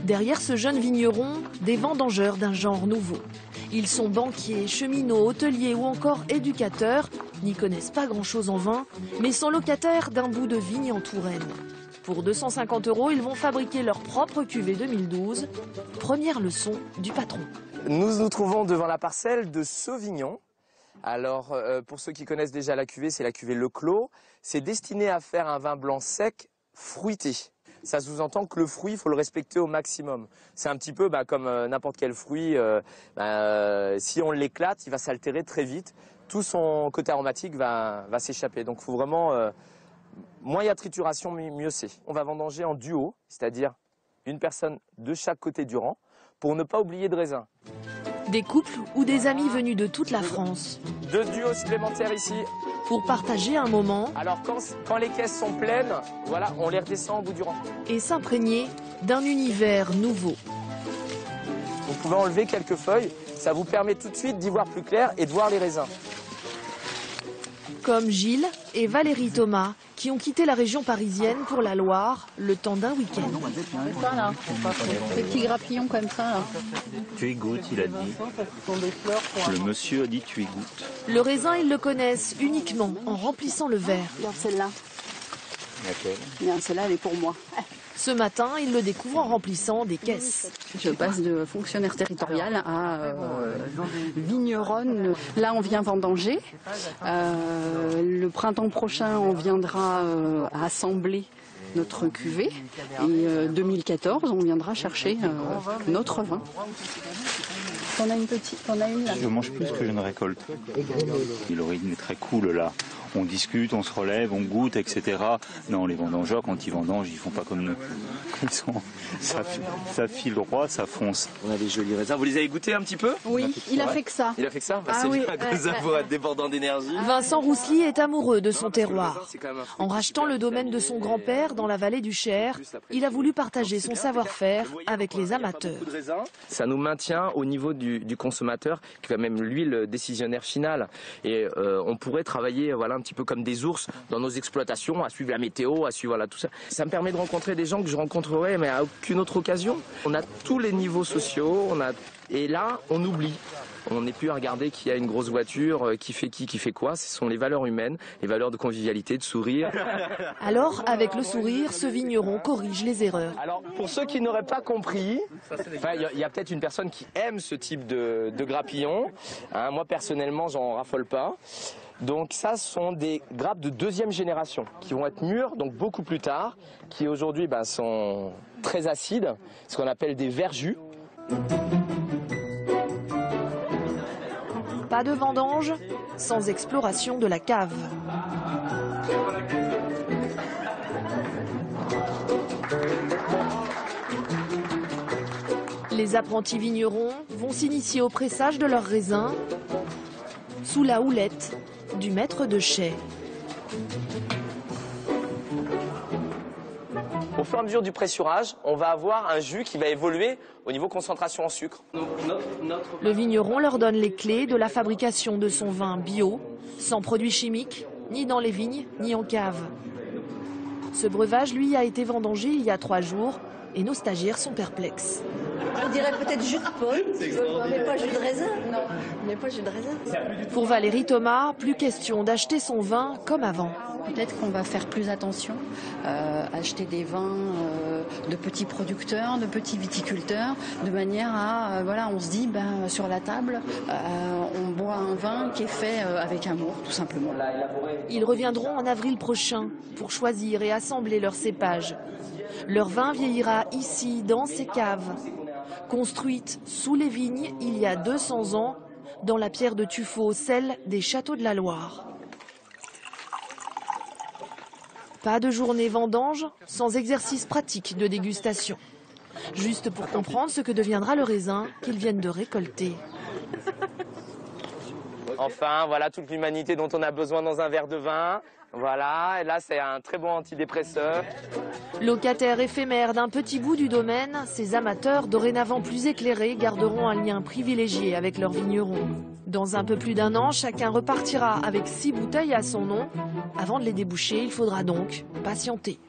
Derrière ce jeune vigneron, des vendangeurs d'un genre nouveau. Ils sont banquiers, cheminots, hôteliers ou encore éducateurs, n'y connaissent pas grand-chose en vin, mais sont locataires d'un bout de vigne en Touraine. Pour 250 €, ils vont fabriquer leur propre cuvée 2012. Première leçon du patron. Nous nous trouvons devant la parcelle de Sauvignon. Alors, pour ceux qui connaissent déjà la cuvée, c'est la cuvée Le Clos. C'est destiné à faire un vin blanc sec, fruité. Ça sous-entend que le fruit, il faut le respecter au maximum. C'est un petit peu comme n'importe quel fruit. Si on l'éclate, il va s'altérer très vite. Tout son côté aromatique va s'échapper. Donc, il faut vraiment... moins il y a trituration, mieux c'est. On va vendanger en duo, c'est-à-dire une personne de chaque côté du rang, pour ne pas oublier de raisin. Des couples ou des amis venus de toute la France. 2 duos supplémentaires ici. Pour partager un moment. Alors quand les caisses sont pleines, voilà, on les redescend au bout du rang. Et s'imprégner d'un univers nouveau. Vous pouvez enlever quelques feuilles, ça vous permet tout de suite d'y voir plus clair et de voir les raisins. Comme Gilles et Valérie Thomas, qui ont quitté la région parisienne pour la Loire le temps d'un week-end. C'est ça là, des petits grappillons comme ça là. Tu y goûtes, il a dit. Le monsieur a dit tu y goûtes. Le raisin, ils le connaissent uniquement en remplissant le verre. Regarde celle-là. Laquelle? Bien, celle-là, elle est pour moi. Ce matin, ils le découvrent en remplissant des caisses. Je passe de fonctionnaire territorial à vigneronne. Là, on vient vendanger. Le printemps prochain, on viendra assembler notre cuvée. Et 2014, on viendra chercher notre vin. On a une petite, on a une là. Je mange plus que je ne récolte. Le rythme est très cool là. On discute, on se relève, on goûte, etc. Non, les vendangeurs, quand ils vendangent, ils font pas comme nous. Ça file droit, ça fonce. On a des jolis raisins. Vous les avez goûtés un petit peu? Oui, il a fait que ça. Il a fait que ça? C'est bien, comme ça pour être débordant d'énergie. Vincent Roussely est amoureux de son terroir. En rachetant le domaine de son grand-père dans la vallée du Cher, il a voulu partager son savoir-faire avec les amateurs. Ça nous maintient au niveau du consommateur, qui est quand même lui le décisionnaire final. Et on pourrait travailler un petit peu comme des ours dans nos exploitations, à suivre la météo, à suivre tout ça. Ça me permet de rencontrer des gens que je rencontrerai mais à aucune autre occasion. On a tous les niveaux sociaux, et là on oublie. On n'est plus à regarder qui a une grosse voiture, qui fait quoi. Ce sont les valeurs humaines, les valeurs de convivialité, de sourire. Alors, avec le sourire, ce vigneron corrige les erreurs. Alors, pour ceux qui n'auraient pas compris, il y a peut-être une personne qui aime ce type de grappillon. Moi, personnellement, j'en raffole pas. Donc ça, ce sont des grappes de 2e génération qui vont être mûres, donc beaucoup plus tard, qui aujourd'hui sont très acides, ce qu'on appelle des verjus. Pas de vendange sans exploration de la cave. Les apprentis vignerons vont s'initier au pressage de leurs raisins sous la houlette du maître de chai. Au fur et à mesure du pressurage, on va avoir un jus qui va évoluer au niveau concentration en sucre. Le vigneron leur donne les clés de la fabrication de son vin bio, sans produits chimiques, ni dans les vignes, ni en cave. Ce breuvage, lui, a été vendangé il y a 3 jours et nos stagiaires sont perplexes. On dirait peut-être jus de pomme, mais pas jus de raisin. Non, mais pas jus de raisin. Pour Valérie Thomas, plus question d'acheter son vin comme avant. Peut-être qu'on va faire plus attention, acheter des vins de petits producteurs, de petits viticulteurs, de manière à, on se dit, sur la table, on boit un vin qui est fait avec amour, tout simplement. Ils reviendront en avril prochain pour choisir et assembler leurs cépages. Leur vin vieillira ici, dans ces caves, construites sous les vignes il y a 200 ans, dans la pierre de tuffeau, celle des châteaux de la Loire. Pas de journée vendange sans exercice pratique de dégustation. Juste pour comprendre ce que deviendra le raisin qu'ils viennent de récolter. Enfin, voilà toute l'humanité dont on a besoin dans un verre de vin. Voilà, et là c'est un très bon antidépresseur. Locataires éphémères d'un petit bout du domaine, ces amateurs dorénavant plus éclairés garderont un lien privilégié avec leurs vignerons. Dans un peu plus d'1 an, chacun repartira avec 6 bouteilles à son nom. Avant de les déboucher, il faudra donc patienter.